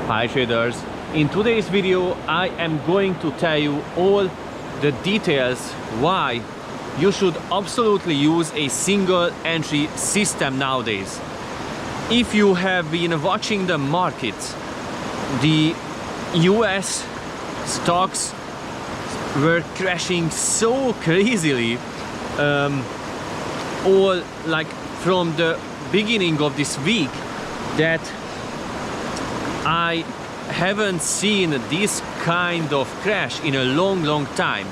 Hi traders, in today's video I am going to tell you all the details why you should absolutely use a single entry system nowadays. If you have been watching the markets, the US stocks were crashing so crazily all like from the beginning of this week that I haven't seen this kind of crash in a long time.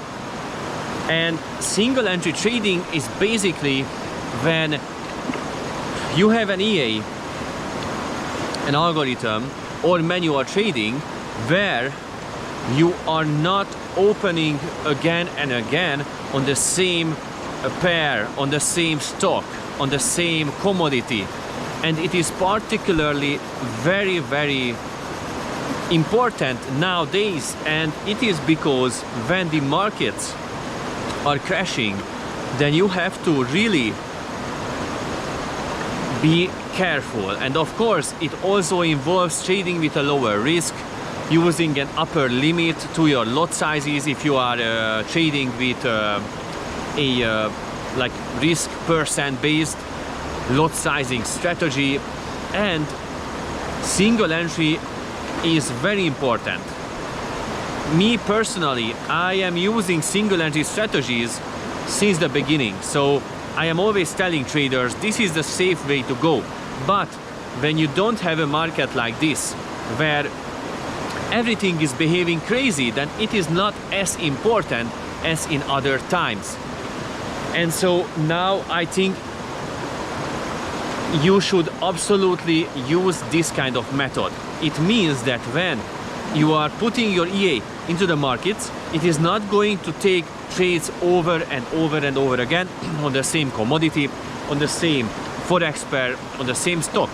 And single entry trading is basically when you have an EA, an algorithm, or manual trading where you are not opening again and again on the same pair, on the same stock, on the same commodity. And it is particularly very important nowadays, and it is because when the markets are crashing, then you have to really be careful. And of course it also involves trading with a lower risk, using an upper limit to your lot sizes if you are trading with a like risk percent based lot sizing strategy. And single entry is very important. Me personally, I am using single entry strategies since the beginning, so I am always telling traders this is the safe way to go. But when you don't have a market like this where everything is behaving crazy, then it is not as important as in other times. And so now I think you should absolutely use this kind of method. It means that when you are putting your EA into the markets, it is not going to take trades over and over again on the same commodity, on the same forex pair, on the same stock.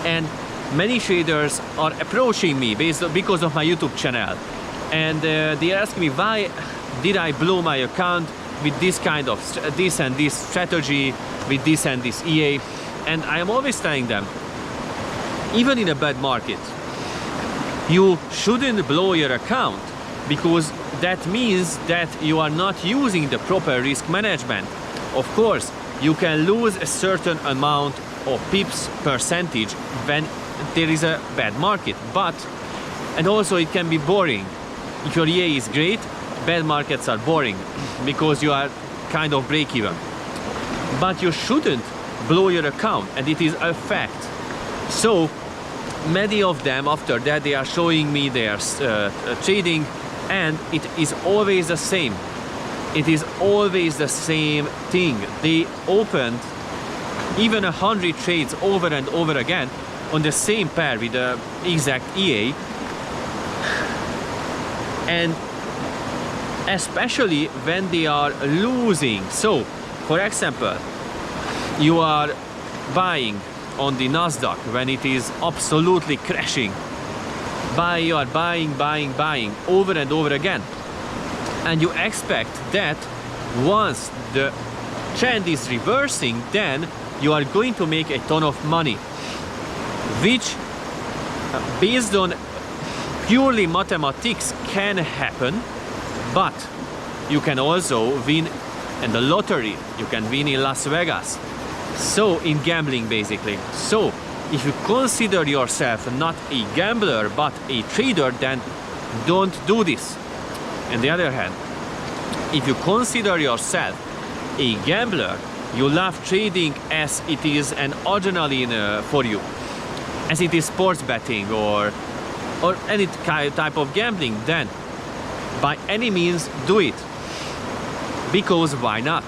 And many traders are approaching me because of my YouTube channel, and they ask me, why did I blow my account with this kind of this and this strategy, with this and this EA? And I am always telling them, even in a bad market, you shouldn't blow your account, because that means that you are not using the proper risk management. Of course, you can lose a certain amount of pips percentage when there is a bad market, and also it can be boring. If your EA is great, bad markets are boring because you are kind of break even. But you shouldn't blow your account, and it is a fact. So many of them, after that, they are showing me their trading, and it is always the same. It is always the same thing. They opened even 100 trades over and over again on the same pair with the exact EA, and especially when they are losing. So for example, you are buying on the Nasdaq when it is absolutely crashing. You are buying over and over again, and you expect that once the trend is reversing, then you are going to make a ton of money, which based on purely mathematics can happen. But you can also win in the lottery, you can win in Las Vegas, so in gambling basically. So if you consider yourself not a gambler but a trader, then don't do this. On the other hand, if you consider yourself a gambler, you love trading as it is an adrenaline for you, as it is sports betting or any type of gambling, then by any means do it, because why not?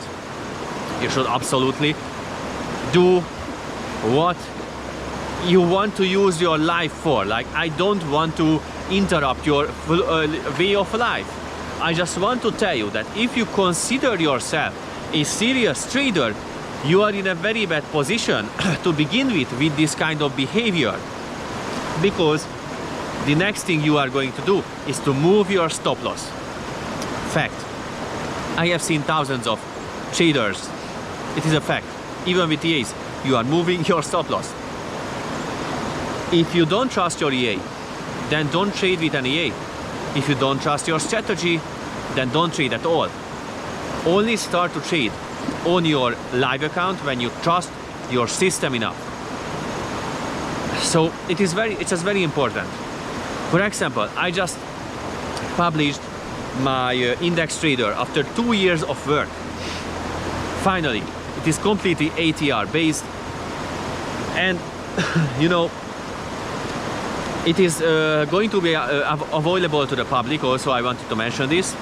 You should absolutely do what you want to use your life for. Like, I don't want to interrupt your way of life. I just want to tell you that if you consider yourself a serious trader, you are in a very bad position to begin with this kind of behavior, because the next thing you are going to do is to move your stop loss. Fact. I have seen thousands of traders. It is a fact. Even with EAs, you are moving your stop loss. If you don't trust your EA, then don't trade with an EA. If you don't trust your strategy, then don't trade at all. Only start to trade on your live account when you trust your system enough. So it's just very important. For example, I just published my index trader after 2 years of work. Finally, it is completely ATR based, and you know, it is going to be available to the public also. I wanted to mention this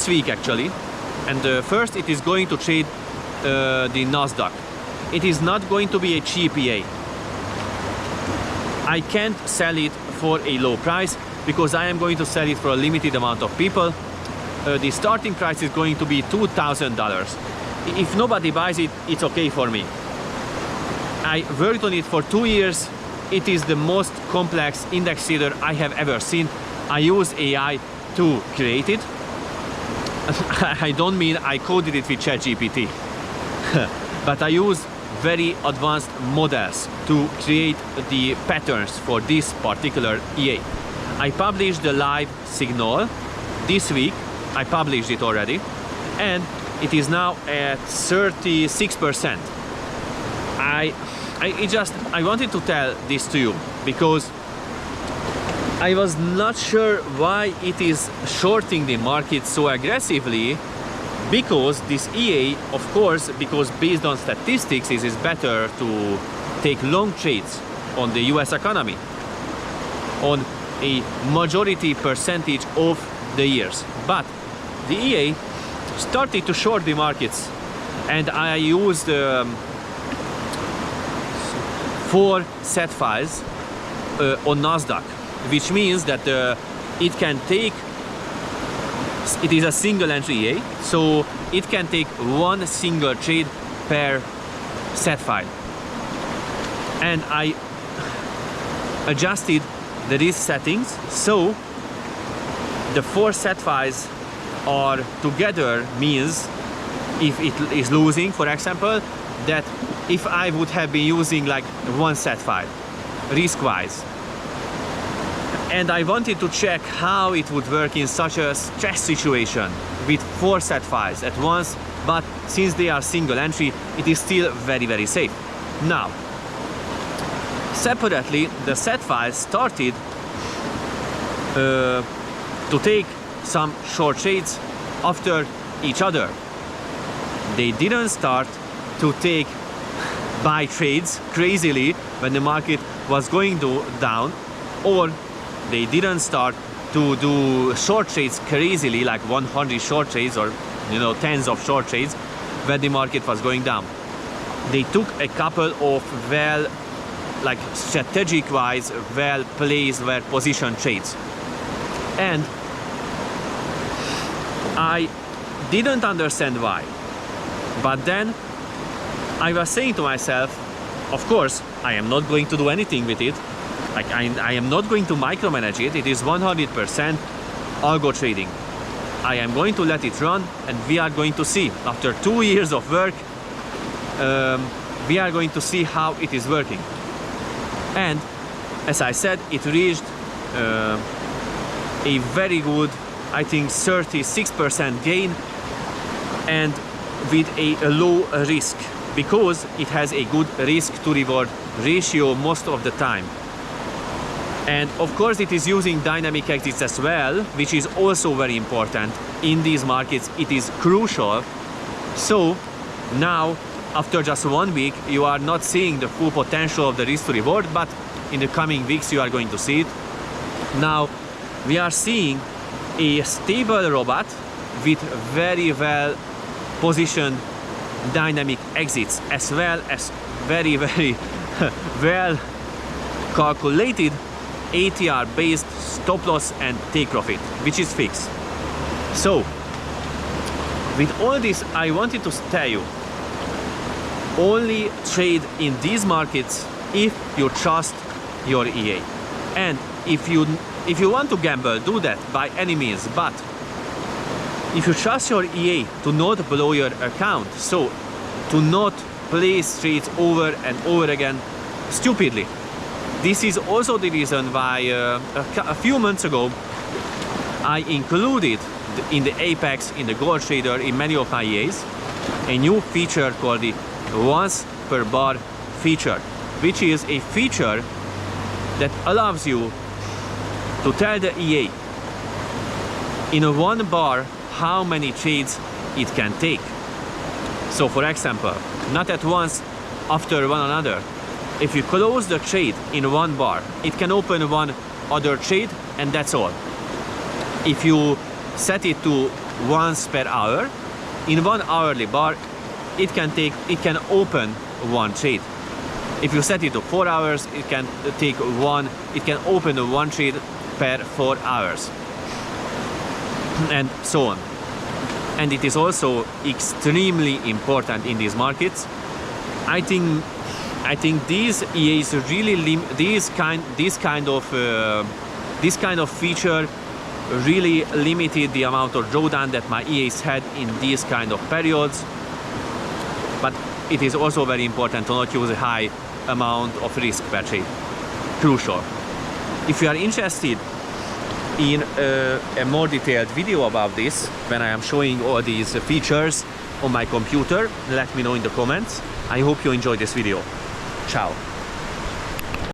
week actually, and first it is going to trade the Nasdaq. It is not going to be a cheap EA. I can't sell it for a low price because I am going to sell it for a limited amount of people. The starting price is going to be $2,000. If nobody buys it, it's okay for me. I worked on it for 2 years. It is the most complex index trader I have ever seen. I use AI to create it. I don't mean I coded it with ChatGPT, but I use very advanced models to create the patterns for this particular EA. I published the live signal this week. I published it already, and it is now at 36%. I wanted to tell this to you because I was not sure why it is shorting the market so aggressively, because this EA, of course, because based on statistics, it is better to take long trades on the US economy on a majority percentage of the years. But the EA started to short the markets, and I used 4 set files on Nasdaq, which means that it can take, it is a single entry EA, so it can take 1 single trade per set file. And I adjusted the risk settings so the 4 set files are together, means if it is losing, for example, that if I would have been using like 1 set file risk-wise, and I wanted to check how it would work in such a stress situation with 4 set files at once, but since they are single entry, it is still very safe. Now, separately, the set files started to take some short trades after each other. They didn't start to take buy trades crazily when the market was going down, or they didn't start to do short trades crazily, like 100 short trades or tens of short trades when the market was going down. They took a couple of strategic wise well placed, well positioned trades, and I didn't understand why. But then I was saying to myself, of course, I am not going to do anything with it. Like I am not going to micromanage it. It is 100% algo trading. I am going to let it run, and we are going to see. After 2 years of work, we are going to see how it is working. And as I said, it reached a very good, I think 36% gain, and with a low risk, because it has a good risk to reward ratio most of the time. And of course it is using dynamic exits as well, which is also very important in these markets. It is crucial. So now, after just 1 week, you are not seeing the full potential of the risk to reward, but in the coming weeks you are going to see it. Now we are seeing a stable robot with very well positioned dynamic exits, as well as very well calculated ATR based stop loss and take profit, which is fixed. So with all this, I wanted to tell you, only trade in these markets if you trust your EA. And if you want to gamble, do that by any means, but if you trust your EA to not blow your account, so to not place trades over and over again stupidly, This is also the reason why a few months ago I included in the Apex, in the Gold Trader, in many of my EAs, a new feature called the once per bar feature, which is a feature that allows you to tell the EA in a one bar how many trades it can take. So for example, not at once after one another. If you close the trade in one bar, it can open one other trade and that's all. If you set it to once per hour, in 1 hourly bar, it can open one trade. If you set it to 4 hours, it can open one trade per 4 hours, and so on. And it is also extremely important in these markets. I think these EAs really this kind of feature really limited the amount of drawdown that my EAs had in these kind of periods. But it is also very important to not use a high amount of risk per trade. Crucial. If you are interested in a more detailed video about this, when I am showing all these features on my computer, let me know in the comments. I hope you enjoyed this video. Ciao.